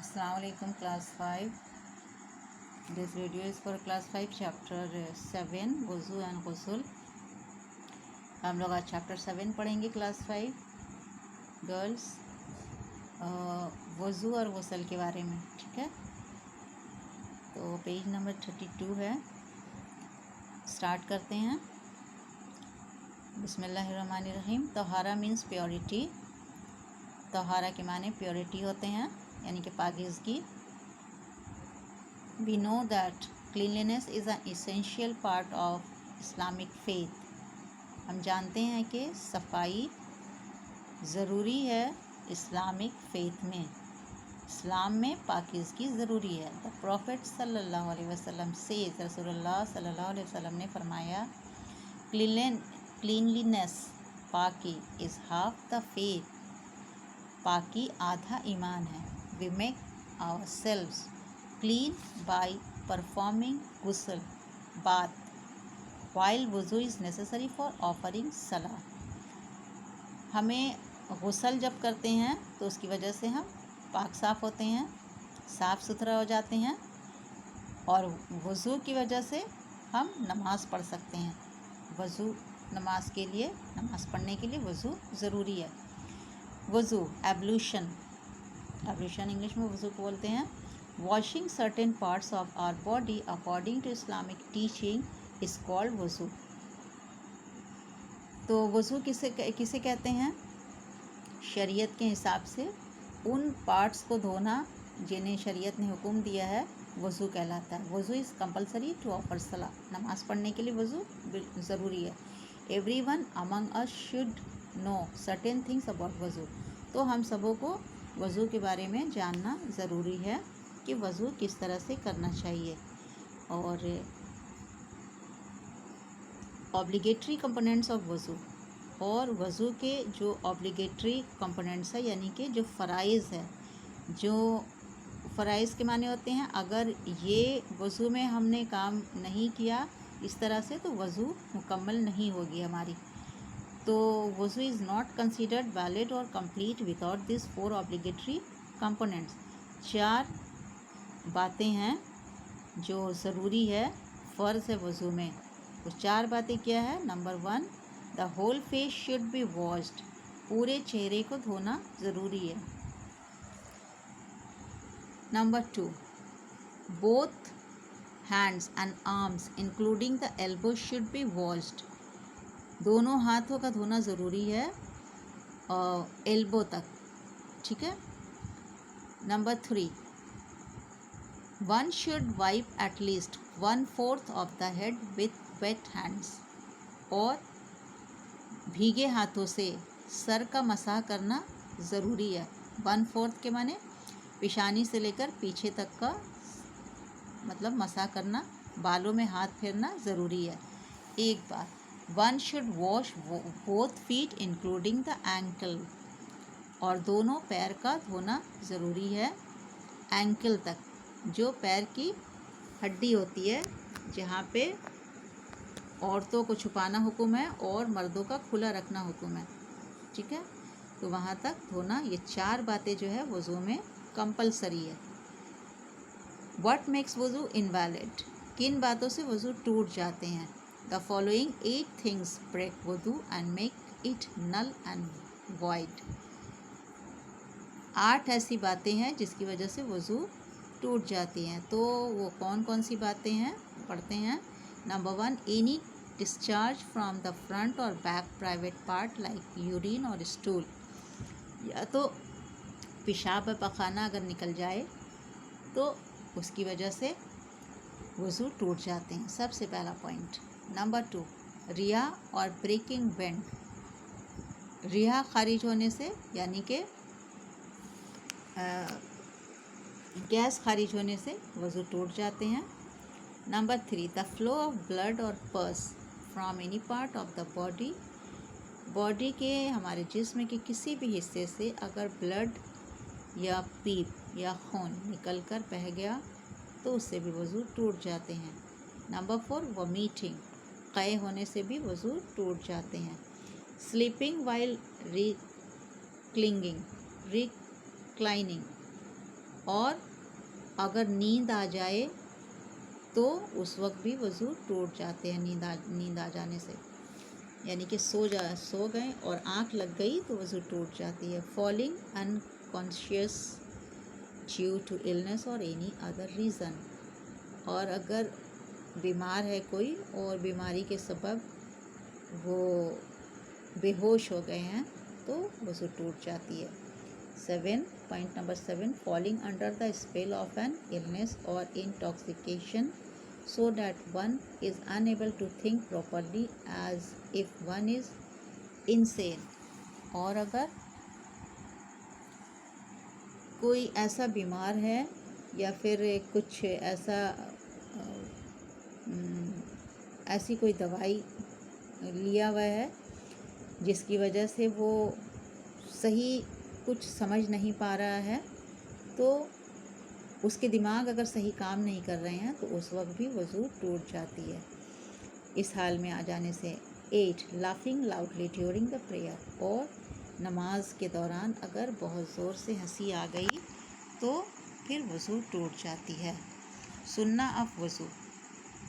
Assalamualaikum class 5. This video is for class 5 chapter 7 वज़ू and गुस्ल। हम लोग आज चैप्टर 7 पढ़ेंगे क्लास 5 गर्ल्स, वज़ू और गुस्ल के बारे में। ठीक है, तो पेज नंबर 32 है। स्टार्ट करते हैं। बिस्मिल्लाहिर्रहमानिर्रहीम। तहारा मीन्स प्योरिटी। तहारा के माने प्योरिटी होते हैं, यानी कि पाकीज़गी। We know that cleanliness is an essential part of Islamic faith. हम जानते हैं कि सफाई ज़रूरी है इस्लामिक फ़ेथ में। इस्लाम में पाकीज़गी ज़रूरी है। द प्रॉफिट सल्लल्लाहु अलैहि वसल्लम से रसूलुल्लाह सल्लल्लाहु अलैहि वसल्लम ने फरमाया, क्लीनलीनेस पाकी इज़ हाफ द फेथ। पाकी आधा ईमान है। We make ourselves clean by performing गुस्ल बात वाइल वज़ू इज़ नेसेसरी फॉर ऑफरिंग सलाह। हमें गुस्ल जब करते हैं तो उसकी वजह से हम पाक साफ़ होते हैं, साफ़ सुथरा हो जाते हैं, और वज़ू की वजह से हम नमाज़ पढ़ सकते हैं। वज़ू नमाज के लिए, नमाज़ पढ़ने के लिए वज़ू ज़रूरी है। वज़ू एब्लूशन, एब्लूशन इंग्लिश में वज़ू को बोलते हैं। Washing certain parts of our body according to Islamic teaching is called वज़ू। तो वज़ू किसे कहते हैं? शरीयत के हिसाब से उन पार्ट्स को धोना जिन्हें शरीयत ने हुक्म दिया है, वज़ू कहलाता है। वज़ू इज़ कंपलसरी टू ऑफर सलाह। नमाज़ पढ़ने के लिए वज़ू ज़रूरी है। Everyone among us should know certain things about वज़ू। तो हम सबों को वज़ू के बारे में जानना ज़रूरी है कि वज़ू किस तरह से करना चाहिए। और ऑब्लिगेटरी कंपोनेंट्स ऑफ वज़ू, और वज़ू के जो ऑब्लिगेटरी कंपोनेंट्स है, यानी कि जो फ़राइज़ है, जो फ़राइज़ के माने होते हैं अगर ये वज़ू में हमने काम नहीं किया इस तरह से तो वज़ू मुकम्मल नहीं होगी हमारी। तो वज़ू इज़ नॉट कंसिडर्ड वैलिड और complete without this 4 obligatory components. 4 बातें हैं जो ज़रूरी है, फ़र्ज़ है वज़ू में। वो 4 बातें क्या है? Number 1, the whole face should be washed. पूरे चेहरे को धोना ज़रूरी है। Number 2, both hands and arms including the elbow should be washed. दोनों हाथों का धोना ज़रूरी है एल्बो तक। ठीक है। Number 3, one should wipe at least 1/4 of the head with wet hands. और भीगे हाथों से सर का मसाह करना ज़रूरी है। 1/4 के माने पेशानी से लेकर पीछे तक का मतलब मसाह करना, बालों में हाथ फेरना ज़रूरी है। एक बार one should wash both feet including the ankle. और दोनों पैर का धोना ज़रूरी है एंकल तक, जो पैर की हड्डी होती है जहाँ पे औरतों को छुपाना हुक्म है और मर्दों का खुला रखना हुक्म है। ठीक है, तो वहाँ तक धोना। ये 4 बातें जो है वज़ू में कंपलसरी है। व्हाट मेक्स वज़ू इनवैलिड? किन बातों से वज़ू टूट जाते हैं? द फॉलोइंग 8 थिंग्स ब्रेक वज़ू and make it null and void. 8 ऐसी बातें हैं जिसकी वजह से वज़ू टूट जाती हैं। तो वो कौन कौन सी बातें हैं पढ़ते हैं। Number 1, any discharge from the front और back private part like urine और स्टूल। या तो पेशाब पखाना अगर निकल जाए तो उसकी वजह से वज़ू टूट जाते हैं। सबसे पहला पॉइंट। नंबर 2, रिया और ब्रेकिंग बेंड। रिया खारिज होने से, यानी कि गैस खारिज होने से वज़ू टूट जाते हैं। Number 3, the flow of blood और पस from any part of the body. Body के, हमारे जिस्म के किसी भी हिस्से से अगर ब्लड या पीप या खून निकल कर बह गया तो उससे भी वज़ू टूट जाते हैं। नंबर 4, वॉमिटिंग, क़य होने से भी वज़ू टूट जाते हैं। स्लीपिंग वाइल रिक्लाइनिंग, और अगर नींद आ जाए तो उस वक्त भी वज़ू टूट जाते हैं नींद आ जाने से, यानी कि सो गए और आँख लग गई तो वज़ू टूट जाती है। Falling unconscious due to illness और एनी अदर रीज़न, और अगर बीमार है कोई और बीमारी के सबब वो बेहोश हो गए हैं तो वज़ू टूट जाती है। 7, falling under the spell of an illness और intoxication so that one is unable to think properly as if one is insane। और अगर कोई ऐसा बीमार है या फिर कुछ ऐसी कोई दवाई लिया हुआ है जिसकी वजह से वो सही कुछ समझ नहीं पा रहा है, तो उसके दिमाग अगर सही काम नहीं कर रहे हैं तो उस वक्त भी वज़ू टूट जाती है इस हाल में आ जाने से। 8, laughing loudly during the prayer, और नमाज के दौरान अगर बहुत ज़ोर से हंसी आ गई तो फिर वज़ू टूट जाती है। सुन्ना ऑफ वज़ू,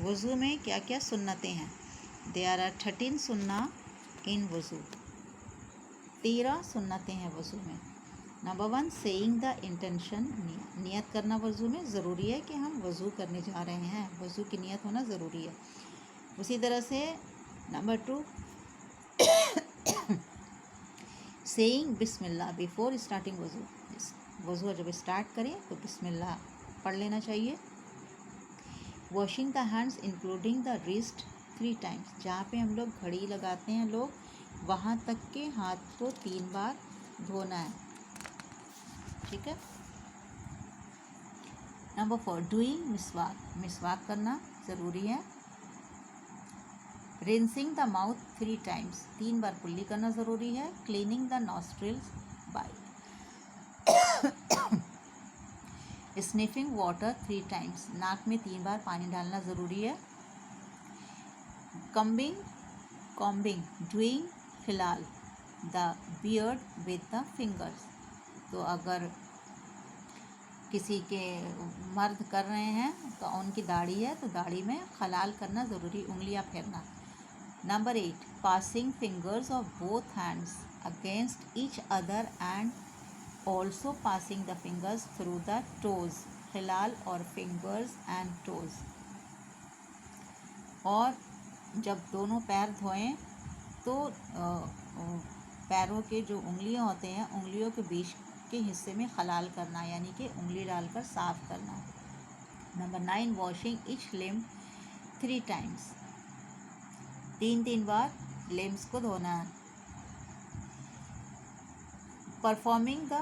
वज़ू में क्या क्या सुन्नतें हैं? देयर आर 13 सुन्ना इन वज़ू, 13 सुन्नतें हैं वज़ू में। नंबर 1, सेइंग द इंटेंशन, नियत करना वज़ू में ज़रूरी है कि हम वज़ू करने जा रहे हैं, वज़ू की नियत होना ज़रूरी है। उसी तरह से नंबर 2, सेइंग बिस्मिल्लाह बिफोर स्टार्टिंग वज़ू, वज़ू जब स्टार्ट करें तो बिस्मिल्लाह पढ़ लेना चाहिए। Washing the hands including the wrist 3 times, जहाँ पे हम लोग घड़ी लगाते हैं लोग, वहाँ तक के हाथ को 3 बार धोना है, ठीक है। नंबर 4, डूइंग मिसवाक, मिसवाक करना ज़रूरी है। रिंसिंग द माउथ 3 टाइम्स, 3 बार कुल्ली करना ज़रूरी है। Cleaning the nostrils by sniffing water 3 times, नाक में 3 बार पानी डालना ज़रूरी है। कॉम्बिंग डूइंग खिलाल the beard with the fingers, तो अगर किसी के मर्द कर रहे हैं तो उनकी दाढ़ी है तो दाढ़ी में खलाल करना ज़रूरी, उंगलियां फेरना। Number 8, passing fingers of both hands against each other and also passing the fingers through the toes, खिलाल और फिंगर्स एंड टोज। और जब दोनों पैर धोएं तो पैरों के जो उंगलियां होते हैं, उंगलियों के बीच के हिस्से में खलाल करना, यानी कि उंगली डालकर साफ करना। Number 9, washing each limb 3 times, 3 बार लिम्स को धोना है। परफॉर्मिंग द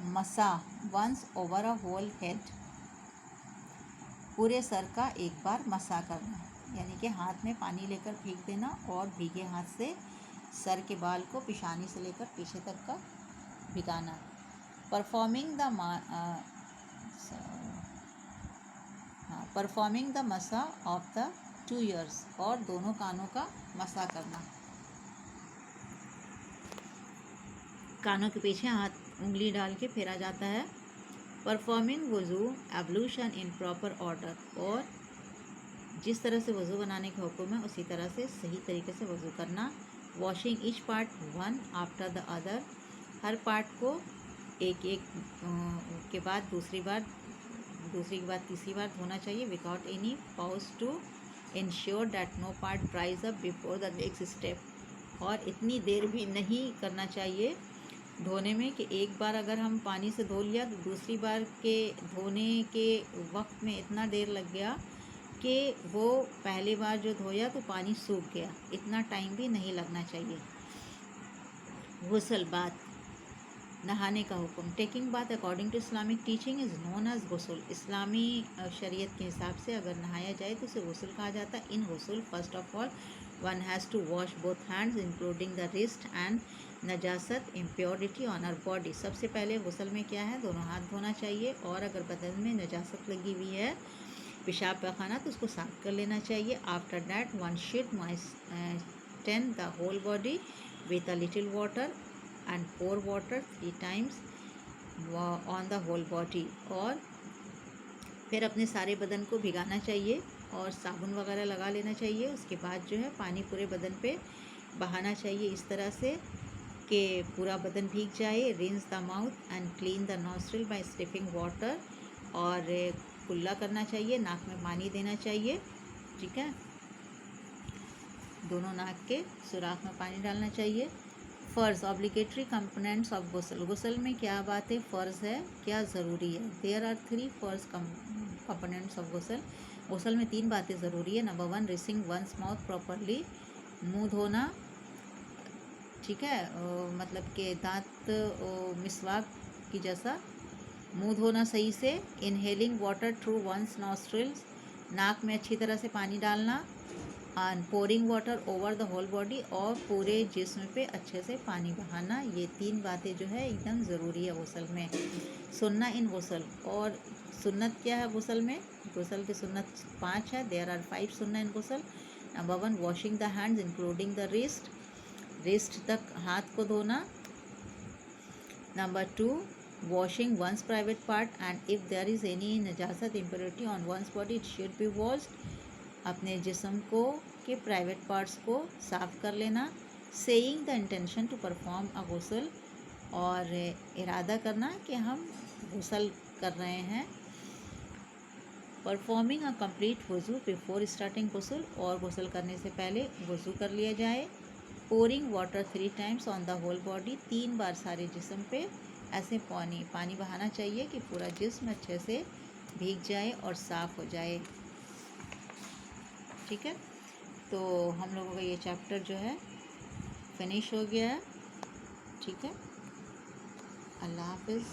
मसा once over a whole head, पूरे सर का एक बार मसा करना, यानी कि हाथ में पानी लेकर फेंक देना और भीगे हाथ से सर के बाल को पेशानी से लेकर पीछे तक का भिगाना। परफॉर्मिंग द मसा ऑफ द 2 ईयर्स, और दोनों कानों का मसा करना, कानों के पीछे हाथ उंगली डाल के फेरा जाता है। परफॉर्मिंग वज़ू एब्लूशन इन प्रॉपर ऑर्डर, और जिस तरह से वज़ू बनाने का हुक्म है उसी तरह से सही तरीके से वज़ू करना। Washing each part one after the other, her part को एक के बाद दूसरी के बाद तीसरी बार धोना चाहिए। Without any pause to ensure that no part dries up before the next step, और इतनी देर भी नहीं करना चाहिए धोने में कि एक बार अगर हम पानी से धो लिया तो दूसरी बार के धोने के वक्त में इतना देर लग गया कि वो पहली बार जो धोया तो पानी सूख गया, इतना टाइम भी नहीं लगना चाहिए। गुस्ल, बात, नहाने का हुक्म। Taking bath according to Islamic teaching is known as गुस्ल, इस्लामी शरीयत के हिसाब से अगर नहाया जाए तो उसे गुस्ल कहा जाता है। इन गुस्ल first of all one has to wash both hands including the wrist and नजासत इम्प्योरिटी ऑन आवर बॉडी, सबसे पहले गुस्ल में क्या है, दोनों हाथ धोना चाहिए, और अगर बदन में नजासत लगी हुई है, पेशाब पैखाना, तो उसको साफ कर लेना चाहिए। After that one should moisture the whole body with a little water and pour water 3 times on the whole body. और फिर अपने सारे बदन को भिगाना चाहिए और साबुन वगैरह लगा लेना चाहिए। उसके बाद जो है पानी पूरे बदन पे बहाना चाहिए इस तरह से कि पूरा बदन भीग जाए। Rinse the mouth and clean the nostril by sniffing water. और कुल्ला करना चाहिए, नाक में पानी देना चाहिए, ठीक है, दोनों नाक के सुराख में पानी डालना चाहिए। फ़र्ज़ ऑब्लिगेटरी कंपोनेंट्स ऑफ गुसल। गुसल में क्या बात है, फ़र्ज़ है, क्या ज़रूरी है। देयर आर 3 फ़र्ज़ कंपोनेंट्स ऑफ गुसल। गुसल में 3 बातें ज़रूरी है। Number 1, rinsing one's mouth properly, मुंह धोना, ठीक है, मतलब कि दांत मिसवाक की जैसा मुंह धोना सही से। Inhaling water through one's nostrils, नाक में अच्छी तरह से पानी डालना। And pouring water over the whole body, और पूरे जिस्म पे अच्छे से पानी बहाना। ये 3 बातें जो है एकदम ज़रूरी है गुसल में। सुन्ना इन गुसल, और सुन्नत क्या है गुसल में, गुसल की सुन्नत 5 है। देयर आर 5 सुन्ना इन गुसल। Number 1, washing the hands including the wrist, wrist तक हाथ को धोना। Number 2, washing one's private part and if there is any नजासत impurity on one's body it should be washed. अपने जिस्म को के प्राइवेट पार्ट्स को साफ कर लेना। Saying the intention to perform a गुसल, और इरादा करना कि हम गुसल कर रहे हैं। परफॉर्मिंग अ कंप्लीट वज़ू बिफोर स्टार्टिंग गुसल, और गुसल करने से पहले वज़ू कर लिया जाए। Pouring water 3 times on the whole body, 3 बार सारे जिस्म पे ऐसे पानी बहाना चाहिए कि पूरा जिस्म अच्छे से भीग जाए और साफ़ हो जाए, ठीक है। तो हम लोगों का ये चैप्टर जो है फिनिश हो गया है, ठीक है। अल्लाह हाफिज़।